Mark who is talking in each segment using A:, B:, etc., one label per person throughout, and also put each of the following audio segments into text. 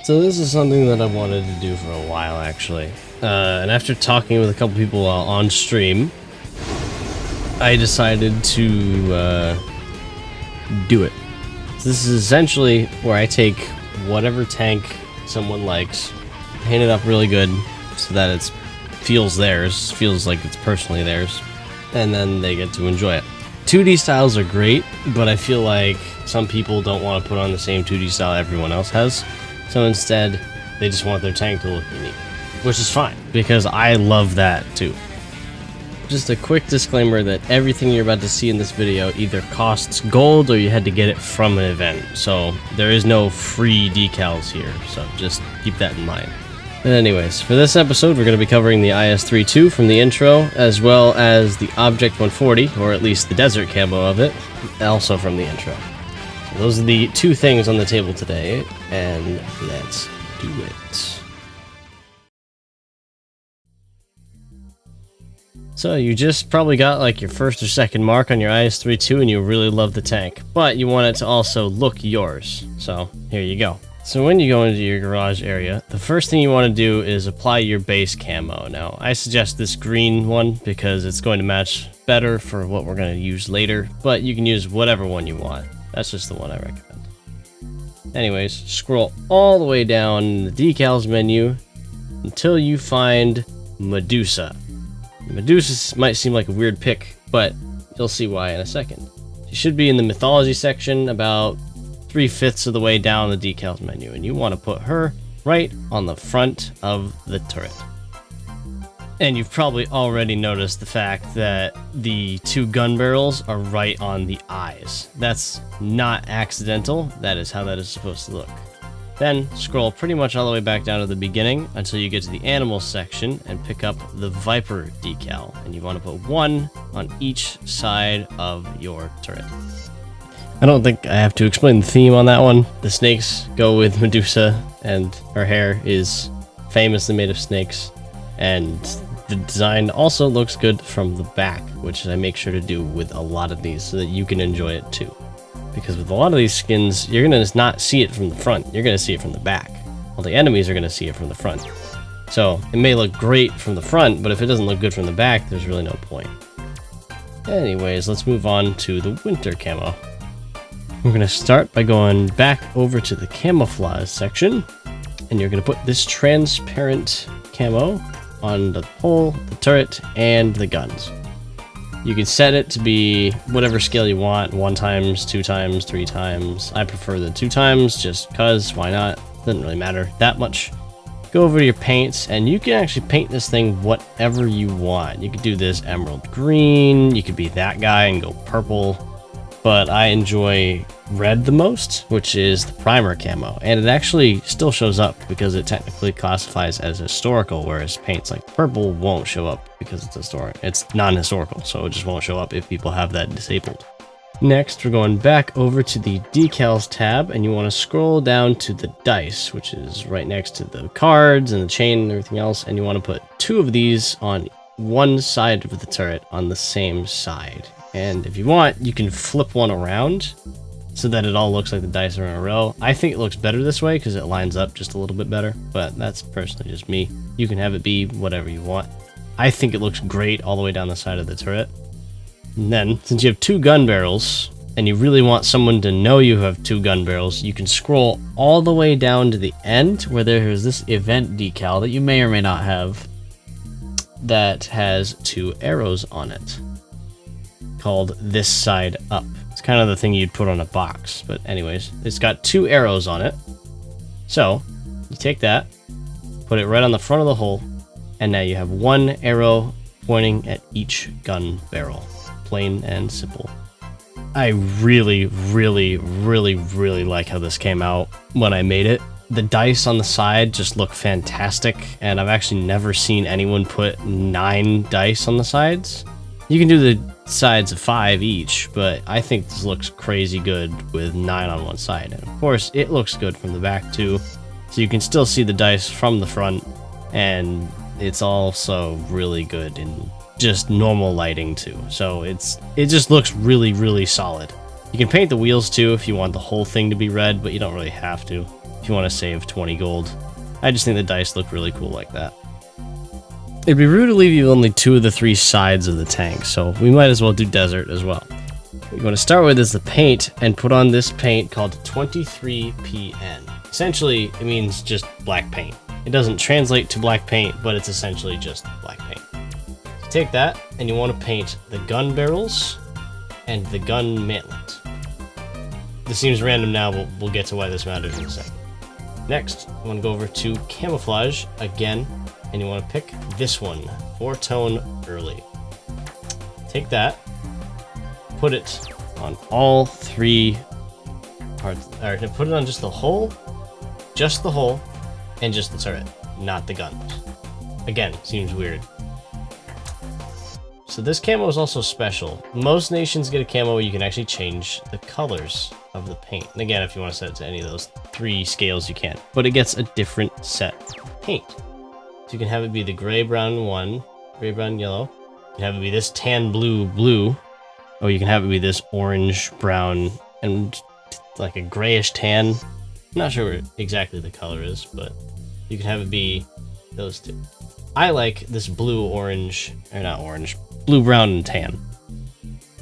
A: So this is something that I wanted to do for a while, actually. And after talking with a couple people while on stream, I decided to do it. So this is essentially where I take whatever tank someone likes, paint it up really good so that it feels theirs, feels like it's personally theirs, and then they get to enjoy it. 2D styles are great, but I feel like some people don't want to put on the same 2D style everyone else has. So instead, they just want their tank to look unique, which is fine, because I love that too. Just a quick disclaimer that everything you're about to see in this video either costs gold or you had to get it from an event. So there is no free decals here, so just keep that in mind. But anyways, for this episode, we're going to be covering the IS-3-II from the intro, as well as the Object 140, or at least the desert camo of it, also from the intro. So those are the two things on the table today, and let's do it. So you just probably got like your first or second mark on your IS-3-II and you really love the tank, but you want it to also look yours. So here you go. So when you go into your garage area, the first thing you want to do is apply your base camo. Now, I suggest this green one because it's going to match better for what we're going to use later, but you can use whatever one you want. That's just the one I recommend. Anyways, scroll all the way down in the decals menu until you find Medusa. Medusa might seem like a weird pick, but you'll see why in a second. She should be in the mythology section about 3/5 of the way down the decals menu, and you want to put her right on the front of the turret. And you've probably already noticed the fact that the two gun barrels are right on the eyes. That's not accidental, that is how that is supposed to look. Then scroll pretty much all the way back down to the beginning until you get to the animals section and pick up the Viper decal, and you want to put one on each side of your turret. I don't think I have to explain the theme on that one. The snakes go with Medusa, and her hair is famously made of snakes, and the design also looks good from the back, which I make sure to do with a lot of these so that you can enjoy it too. Because with a lot of these skins, you're going to not see it from the front, you're going to see it from the back. Well, the enemies are going to see it from the front. So it may look great from the front, but if it doesn't look good from the back, there's really no point. Anyways, let's move on to the winter camo. We're going to start by going back over to the camouflage section, and you're going to put this transparent camo on the hull, the turret, and the guns. You can set it to be whatever scale you want, 1 times, 2 times, 3 times. I prefer the 2 times just cause, why not? Doesn't really matter that much. Go over to your paints, and you can actually paint this thing whatever you want. You could do this emerald green, you could be that guy and go purple, but I enjoy red the most, which is the primer camo, and it actually still shows up because it technically classifies as historical, whereas paints like purple won't show up because it's non-historical, so it just won't show up if people have that disabled. Next, we're going back over to the decals tab, and you want to scroll down to the dice, which is right next to the cards and the chain and everything else, and you want to put 2 of these on one side of the turret on the same side. And if you want, you can flip one around so that it all looks like the dice are in a row. I think it looks better this way because it lines up just a little bit better, but that's personally just me. You can have it be whatever you want. I think it looks great all the way down the side of the turret. And then, since you have 2 gun barrels, and you really want someone to know you have 2 gun barrels, you can scroll all the way down to the end where there is this event decal that you may or may not have that has 2 arrows on it, called this side up. It's kind of the thing you'd put on a box, but anyways, it's got 2 arrows on it. So you take that, put it right on the front of the hull, and now you have 1 arrow pointing at each gun barrel. Plain and simple. I really like how this came out when I made it. The dice on the side just look fantastic, and I've actually never seen anyone put 9 dice on the sides. You can do the sides of 5 each, but I think this looks crazy good with 9 on one side. And of course, it looks good from the back too, so you can still see the dice from the front, and it's also really good in just normal lighting too. So it just looks really solid. You can paint the wheels too if you want the whole thing to be red, but you don't really have to. If if you want to save 20 gold. I just think the dice look really cool like that. It'd be rude to leave you only 2 of the 3 sides of the tank, so we might as well do desert as well. What you're going to start with is the paint, and put on this paint called 23PN. Essentially, it means just black paint. It doesn't translate to black paint, but it's essentially just black paint. So take that, and you want to paint the gun barrels and the gun mantlet. This seems random now, but we'll get to why this matters in a second. Next, you want to go over to Camouflage again, and you want to pick this one, 4-tone early. Take that, put it on all 3 parts, or put it on just the hull, and just the turret, not the guns. Again, seems weird. So this camo is also special. Most nations get a camo where you can actually change the colors of the paint. And again, if you want to set it to any of those 3 scales, you can. But it gets a different set of paint. So you can have it be the gray, brown one, gray, brown, yellow. You can have it be this tan, blue, blue. Or you can have it be this orange, brown, and like a grayish tan. I'm not sure what exactly the color is, but you can have it be those 2. I like this blue, orange, or not orange, blue, brown, and tan.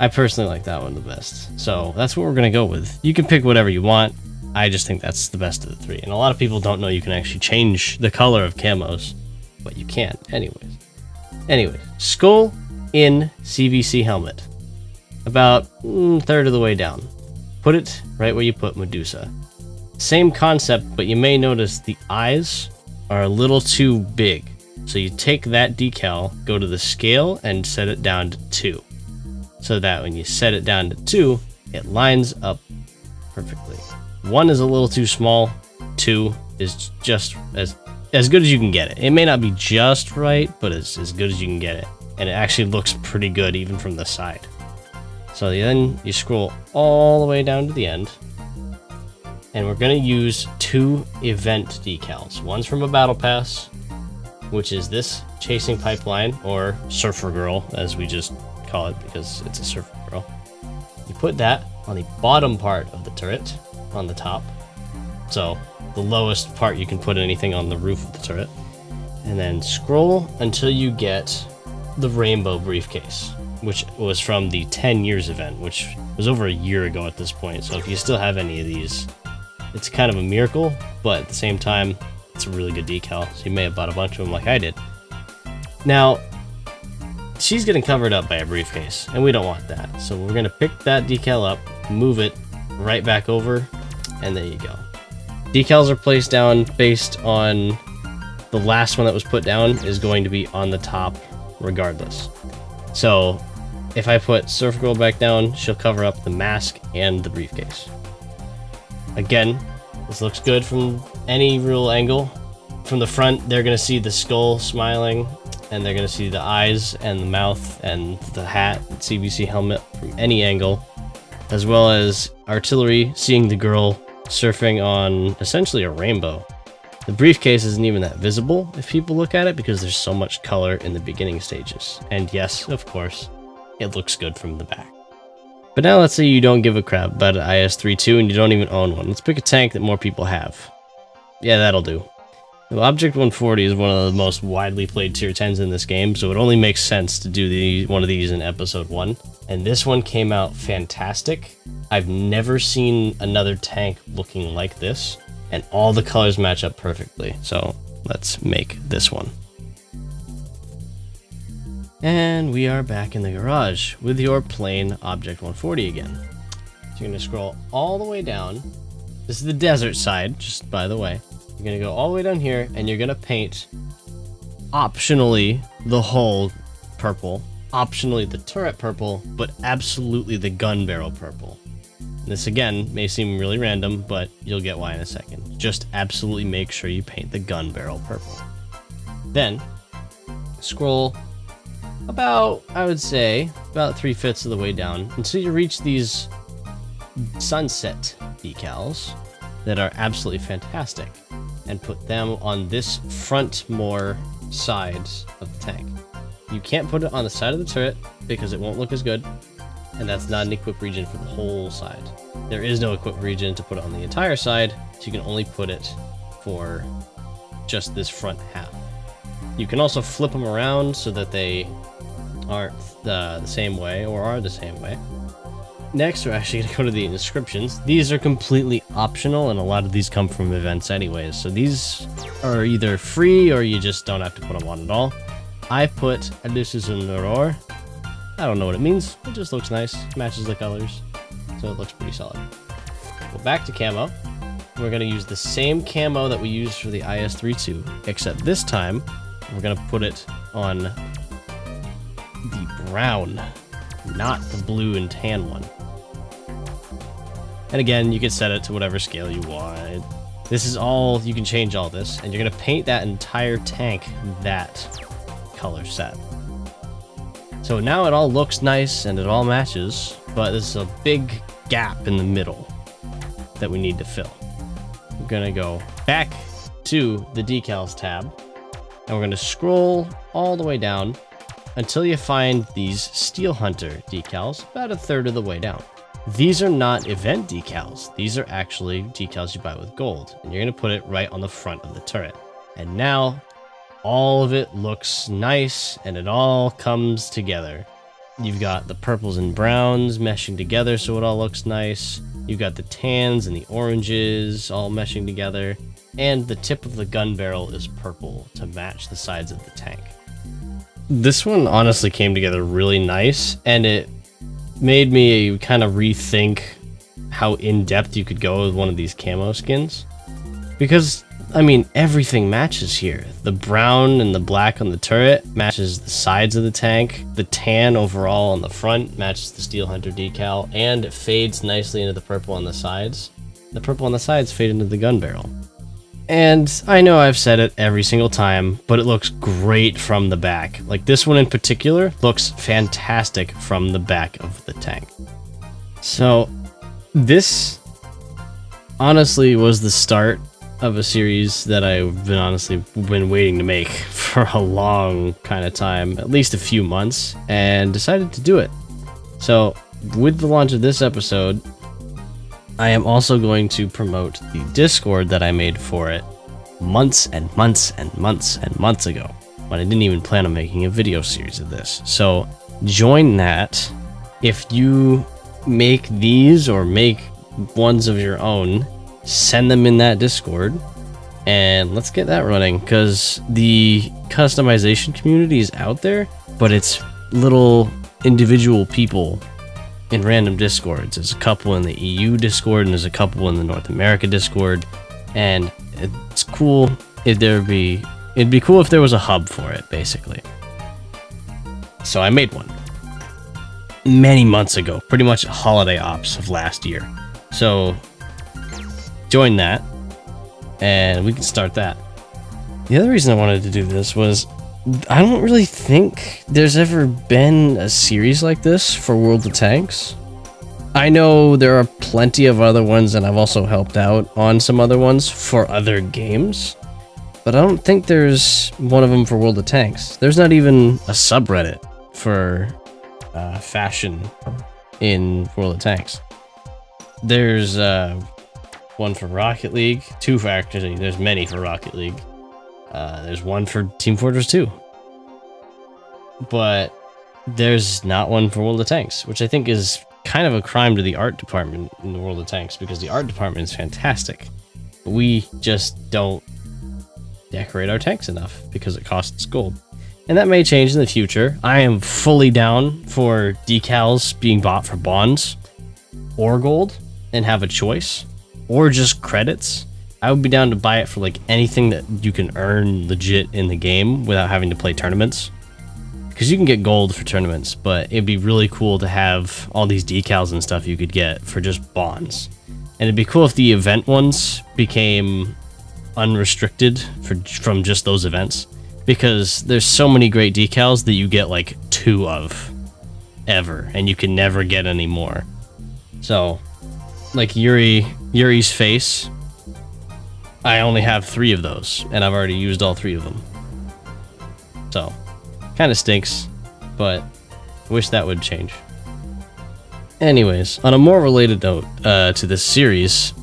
A: I personally like that one the best. So that's what we're going to go with. You can pick whatever you want. I just think that's the best of the 3. And a lot of people don't know you can actually change the color of camos, but you can anyways. Skull in CVC helmet. About 1/3 of the way down. Put it right where you put Medusa. Same concept, but you may notice the eyes are a little too big. So you take that decal, go to the scale, and set it down to 2. So that when you set it down to 2, it lines up perfectly. 1 is a little too small, 2 is just as good as you can get it. It may not be just right, but it's as good as you can get it. And it actually looks pretty good even from the side. So then you scroll all the way down to the end. And we're going to use 2 event decals. One's from a battle pass, which is this chasing pipeline, or surfer girl, as we just call it because it's a surfer girl. You put that on the bottom part of the turret, on the top. So the lowest part you can put anything on the roof of the turret. And then scroll until you get the rainbow briefcase, which was from the 10 years event, which was over a year ago at this point. So if you still have any of these, it's kind of a miracle, but at the same time, it's a really good decal. So you may have bought a bunch of them like I did. Now, she's getting covered up by a briefcase, and we don't want that. So we're going to pick that decal up, move it right back over, and there you go. Decals are placed down based on the last one that was put down is going to be on the top regardless. So if I put Surf Girl back down, she'll cover up the mask and the briefcase. Again, this looks good from any real angle. From the front, they're going to see the skull smiling, and they're going to see the eyes and the mouth and the hat, CBC helmet from any angle, as well as artillery seeing the girl surfing on essentially a rainbow. The briefcase isn't even that visible if people look at it because there's so much color in the beginning stages. And yes, of course, it looks good from the back. But now let's say you don't give a crap about an IS-3-II and you don't even own one. Let's pick a tank that more people have. Yeah, that'll do. The Object 140 is one of the most widely played tier 10s in this game, so it only makes sense to do one of these in episode 1. And this one came out fantastic. I've never seen another tank looking like this, and all the colors match up perfectly. So let's make this one. And we are back in the garage with your plain Object 140 again. So you're going to scroll all the way down. This is the desert side, just by the way. You're going to go all the way down here, and you're going to paint, optionally, the hull purple, optionally the turret purple, but absolutely the gun barrel purple. This, again, may seem really random, but you'll get why in a second. Just absolutely make sure you paint the gun barrel purple. Then, scroll about, I would say, about 3/5 of the way down until you reach these sunset decals that are absolutely fantastic, and put them on this front more sides of the tank. You can't put it on the side of the turret because it won't look as good, and that's not an equip region for the whole side. there is no equip region to put it on the entire side, so you can only put it for just this front half. You can also flip them around so that they aren't the same way, or are the same way. Next, we're actually going to go to the inscriptions. These are completely optional, and a lot of these come from events anyways, so these are either free or you just don't have to put them on at all. I put "This is an Aurora." I don't know what it means, it just looks nice, matches the colors, so it looks pretty solid. Go back to camo. We're going to use the same camo that we used for the IS-3-II, except this time we're going to put it on the brown, not the blue and tan one. And again, you can set it to whatever scale you want. This is all, you can change all this, and you're going to paint that entire tank that color set. So now it all looks nice and it all matches, but there's a big gap in the middle that we need to fill. We're going to go back to the decals tab, and we're going to scroll all the way down until you find these Steel Hunter decals, about a third of the way down. These are not event decals. These are actually decals you buy with gold, and you're going to put it right on the front of the turret. And now all of it looks nice and it all comes together. You've got the purples and browns meshing together so it all looks nice. You've got the tans and the oranges all meshing together. And the tip of the gun barrel is purple to match the sides of the tank. This one honestly came together really nice, and it made me kind of rethink how in-depth you could go with one of these camo skins. Because, I mean, everything matches here. The brown and the black on the turret matches the sides of the tank. The tan overall on the front matches the Steel Hunter decal, and it fades nicely into the purple on the sides. The purple on the sides fade into the gun barrel. And I know I've said it every single time, but it looks great from the back. Like this one in particular looks fantastic from the back of the tank. So this honestly was the start of a series that I've been waiting to make for a long kind of time, at least a few months, and decided to do it. So with the launch of this episode, I am also going to promote the Discord that I made for it months and months and months and months ago, when I didn't even plan on making a video series of this. So join that. If you make these or make ones of your own, send them in that Discord and let's get that running, because the customization community is out there, but it's little individual people in random Discords. There's a couple in the EU Discord, and there's a couple in the North America Discord, and it's cool if it'd be cool if there was a hub for it, basically. So I made one many months ago, pretty much holiday ops of last year. So join that, and we can start that. The other reason I wanted to do this was I don't really think there's ever been a series like this for World of Tanks. I know there are plenty of other ones, and I've also helped out on some other ones for other games, but I don't think there's one of them for World of Tanks. There's not even a subreddit for fashion in World of Tanks. There's one for Rocket League, two for, actually, there's many for Rocket League. There's one for Team Fortress 2. But there's not one for World of Tanks, which I think is kind of a crime to the art department in the World of Tanks, because the art department is fantastic. But we just don't decorate our tanks enough because it costs gold. And that may change in the future. I am fully down for decals being bought for bonds or gold and have a choice, or just credits. I would be down to buy it for like anything that you can earn legit in the game without having to play tournaments. Because you can get gold for tournaments, but it'd be really cool to have all these decals and stuff you could get for just bonds. And it'd be cool if the event ones became unrestricted from just those events, because there's so many great decals that you get like 2 of ever, and you can never get any more. So, like Yuri's face, I only have 3 of those, and I've already used all 3 of them. So, kind of stinks, but wish that would change. Anyways, on a more related note to this series,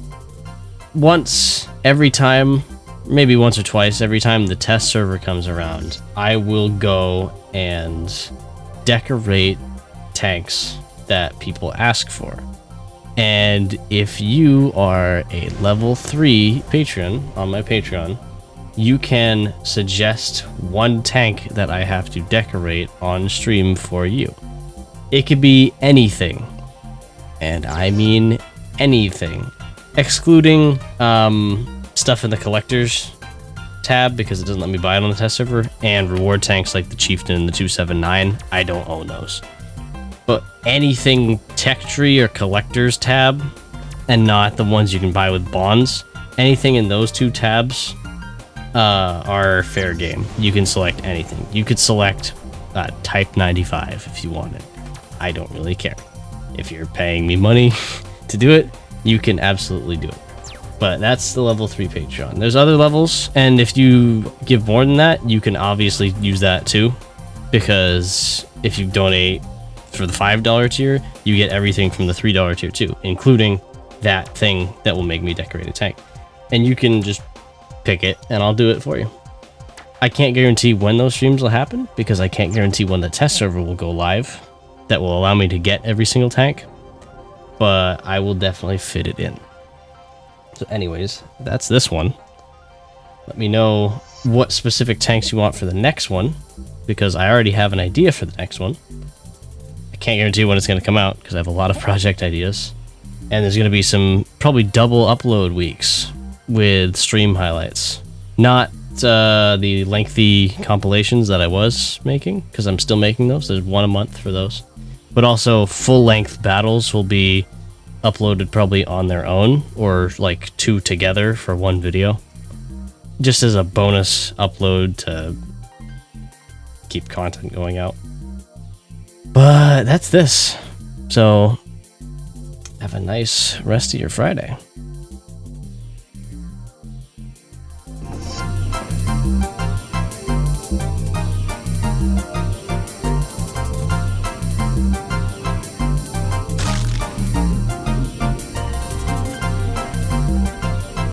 A: once every time, maybe once or twice every time the test server comes around, I will go and decorate tanks that people ask for. And if you are a level 3 patron on my Patreon, you can suggest one tank that I have to decorate on stream for you. It could be anything, and I mean anything, excluding stuff in the collectors tab because it doesn't let me buy it on the test server, and reward tanks like the Chieftain and the 279. I don't own those. But anything tech tree or collectors tab, and not the ones you can buy with bonds, anything in those two tabs are fair game. You can select anything. You could select Type 95 if you wanted. I don't really care. If you're paying me money to do it, you can absolutely do it. But that's the level 3 Patreon. There's other levels, and if you give more than that, you can obviously use that too, because if you donate for the $5 tier, you get everything from the $3 tier too, including that thing that will make me decorate a tank. And you can just pick it, and I'll do it for you. I can't guarantee when those streams will happen, because I can't guarantee when the test server will go live that will allow me to get every single tank, but I will definitely fit it in. So anyways, that's this one. Let me know what specific tanks you want for the next one, because I already have an idea for the next one. I can't guarantee when it's going to come out, because I have a lot of project ideas. And there's going to be some probably double upload weeks with stream highlights. Not the lengthy compilations that I was making, because I'm still making those. There's one a month for those. But also full-length battles will be uploaded probably on their own, or like 2 together for one video, just as a bonus upload to keep content going out. But that's this. So have a nice rest of your Friday.